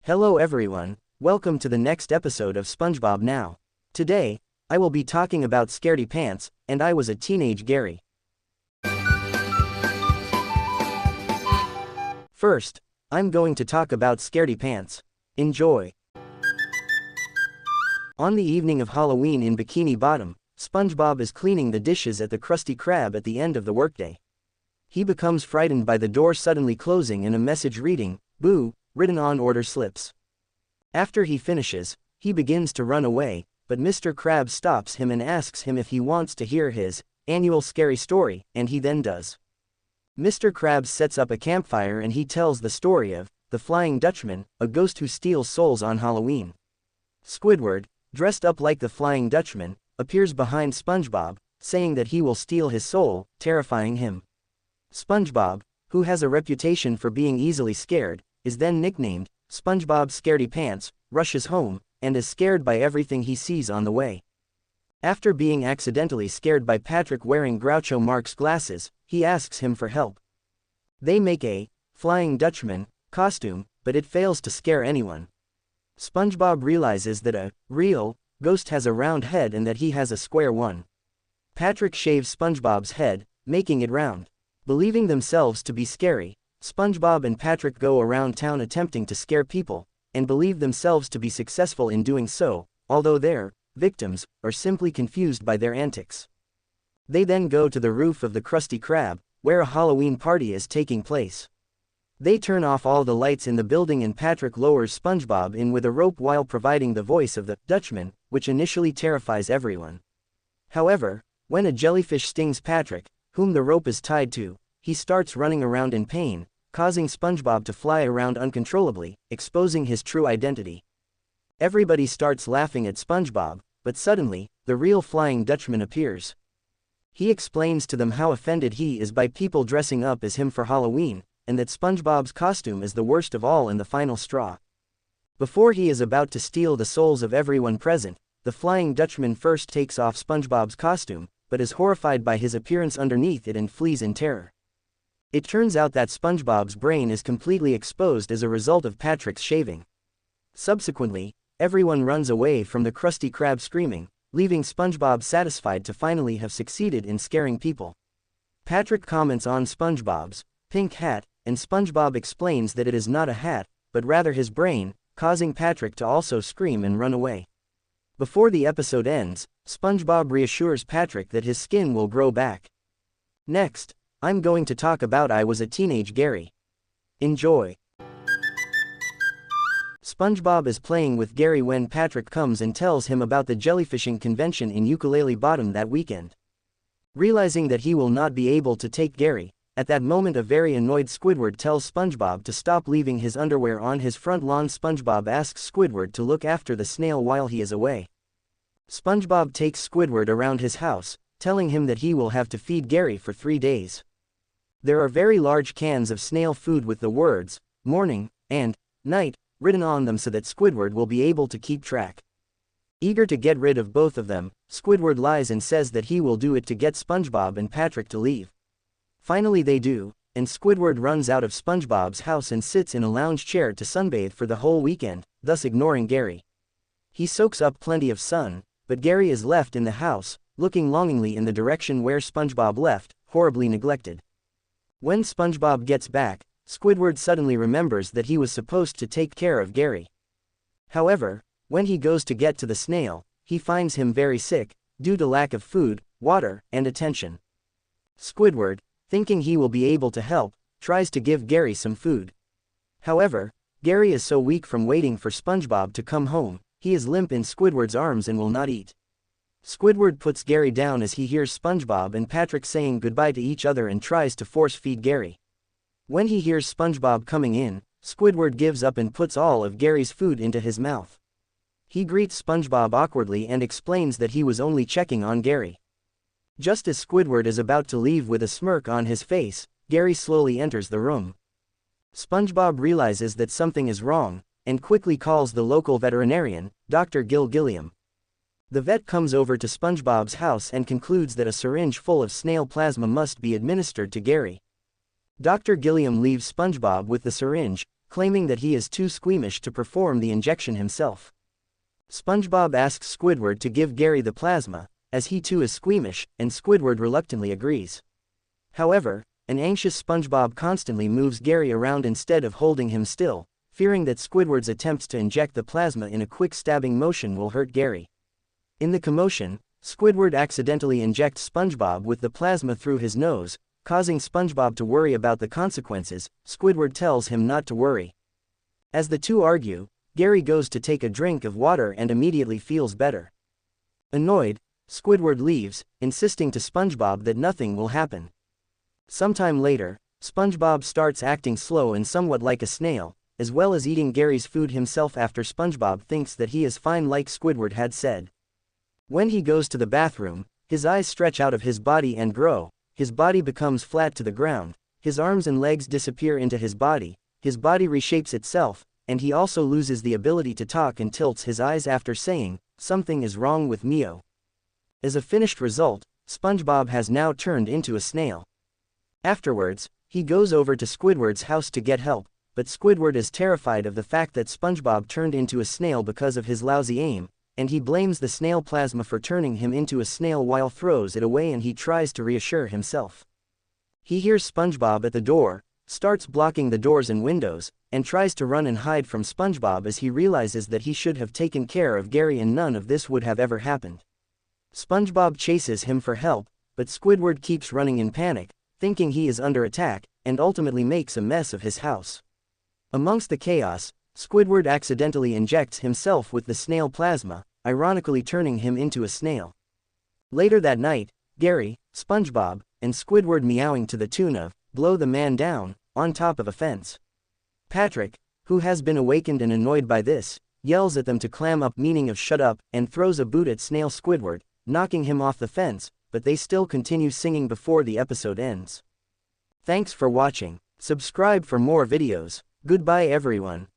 Hello everyone, welcome to the next episode of SpongeBob Now. Today, I will be talking about Scaredy Pants, and I was a teenage Gary. First, I'm going to talk about Scaredy Pants. Enjoy. On the evening of Halloween in Bikini Bottom, SpongeBob is cleaning the dishes at the Krusty Krab at the end of the workday. He becomes frightened by the door suddenly closing and a message reading, "Boo," written on order slips. After he finishes, he begins to run away, but Mr. Krabs stops him and asks him if he wants to hear his annual scary story, and he then does. Mr. Krabs sets up a campfire and he tells the story of the Flying Dutchman, a ghost who steals souls on Halloween. Squidward, dressed up like the Flying Dutchman, appears behind SpongeBob, saying that he will steal his soul, terrifying him. SpongeBob, who has a reputation for being easily scared, is then nicknamed SpongeBob Scaredy Pants, rushes home, and is scared by everything he sees on the way. After being accidentally scared by Patrick wearing Groucho Marx glasses, he asks him for help. They make a Flying Dutchman costume, but it fails to scare anyone. SpongeBob realizes that a real ghost has a round head and that he has a square one. Patrick shaves SpongeBob's head, making it round. Believing themselves to be scary, SpongeBob and Patrick go around town attempting to scare people, and believe themselves to be successful in doing so, although their victims are simply confused by their antics. They then go to the roof of the Krusty Krab, where a Halloween party is taking place. They turn off all the lights in the building and Patrick lowers SpongeBob in with a rope while providing the voice of the Dutchman, which initially terrifies everyone. However, when a jellyfish stings Patrick, whom the rope is tied to, he starts running around in pain, causing SpongeBob to fly around uncontrollably, exposing his true identity. Everybody starts laughing at SpongeBob, but suddenly, the real Flying Dutchman appears. He explains to them how offended he is by people dressing up as him for Halloween, and that SpongeBob's costume is the worst of all and the final straw. Before he is about to steal the souls of everyone present, the Flying Dutchman first takes off SpongeBob's costume, but is horrified by his appearance underneath it and flees in terror. It turns out that SpongeBob's brain is completely exposed as a result of Patrick's shaving. Subsequently, everyone runs away from the Krusty Krab screaming, leaving SpongeBob satisfied to finally have succeeded in scaring people. Patrick comments on SpongeBob's pink hat, and SpongeBob explains that it is not a hat, but rather his brain, causing Patrick to also scream and run away. Before the episode ends, SpongeBob reassures Patrick that his skin will grow back. Next, I'm going to talk about I Was a Teenage Gary. Enjoy. SpongeBob is playing with Gary when Patrick comes and tells him about the jellyfishing convention in Ukulele Bottom that weekend. Realizing that he will not be able to take Gary, at that moment a very annoyed Squidward tells SpongeBob to stop leaving his underwear on his front lawn. SpongeBob asks Squidward to look after the snail while he is away. SpongeBob takes Squidward around his house, telling him that he will have to feed Gary for 3 days. There are very large cans of snail food with the words, morning, and night, written on them so that Squidward will be able to keep track. Eager to get rid of both of them, Squidward lies and says that he will do it to get SpongeBob and Patrick to leave. Finally they do, and Squidward runs out of SpongeBob's house and sits in a lounge chair to sunbathe for the whole weekend, thus ignoring Gary. He soaks up plenty of sun, but Gary is left in the house, looking longingly in the direction where SpongeBob left, horribly neglected. When SpongeBob gets back, Squidward suddenly remembers that he was supposed to take care of Gary. However, when he goes to get to the snail, he finds him very sick, due to lack of food, water, and attention. Squidward, thinking he will be able to help, tries to give Gary some food. However, Gary is so weak from waiting for SpongeBob to come home, he is limp in Squidward's arms and will not eat. Squidward puts Gary down as he hears SpongeBob and Patrick saying goodbye to each other and tries to force-feed Gary. When he hears SpongeBob coming in, Squidward gives up and puts all of Gary's food into his mouth. He greets SpongeBob awkwardly and explains that he was only checking on Gary. Just as Squidward is about to leave with a smirk on his face, Gary slowly enters the room. SpongeBob realizes that something is wrong, and quickly calls the local veterinarian, Dr. Gilliam. The vet comes over to SpongeBob's house and concludes that a syringe full of snail plasma must be administered to Gary. Dr. Gilliam leaves SpongeBob with the syringe, claiming that he is too squeamish to perform the injection himself. SpongeBob asks Squidward to give Gary the plasma, as he too is squeamish, and Squidward reluctantly agrees. However, an anxious SpongeBob constantly moves Gary around instead of holding him still, fearing that Squidward's attempts to inject the plasma in a quick stabbing motion will hurt Gary. In the commotion, Squidward accidentally injects SpongeBob with the plasma through his nose, causing SpongeBob to worry about the consequences. Squidward tells him not to worry. As the two argue, Gary goes to take a drink of water and immediately feels better. Annoyed, Squidward leaves, insisting to SpongeBob that nothing will happen. Sometime later, SpongeBob starts acting slow and somewhat like a snail, as well as eating Gary's food himself after SpongeBob thinks that he is fine like Squidward had said. When he goes to the bathroom, his eyes stretch out of his body and grow, his body becomes flat to the ground, his arms and legs disappear into his body reshapes itself, and he also loses the ability to talk and tilts his eyes after saying, "Something is wrong with Mio." As a finished result, SpongeBob has now turned into a snail. Afterwards, he goes over to Squidward's house to get help, but Squidward is terrified of the fact that SpongeBob turned into a snail because of his lousy aim, and he blames the snail plasma for turning him into a snail while throws it away, and he tries to reassure himself. He hears SpongeBob at the door, starts blocking the doors and windows, and tries to run and hide from SpongeBob as he realizes that he should have taken care of Gary and none of this would have ever happened. SpongeBob chases him for help, but Squidward keeps running in panic, thinking he is under attack, and ultimately makes a mess of his house. Amongst the chaos, Squidward accidentally injects himself with the snail plasma, ironically turning him into a snail. Later that night, Gary, SpongeBob, and Squidward meowing to the tune of "Blow the Man Down" on top of a fence. Patrick, who has been awakened and annoyed by this, yells at them to clam up, meaning of shut up, and throws a boot at Snail Squidward, knocking him off the fence, but they still continue singing before the episode ends. Thanks for watching. Subscribe for more videos. Goodbye everyone.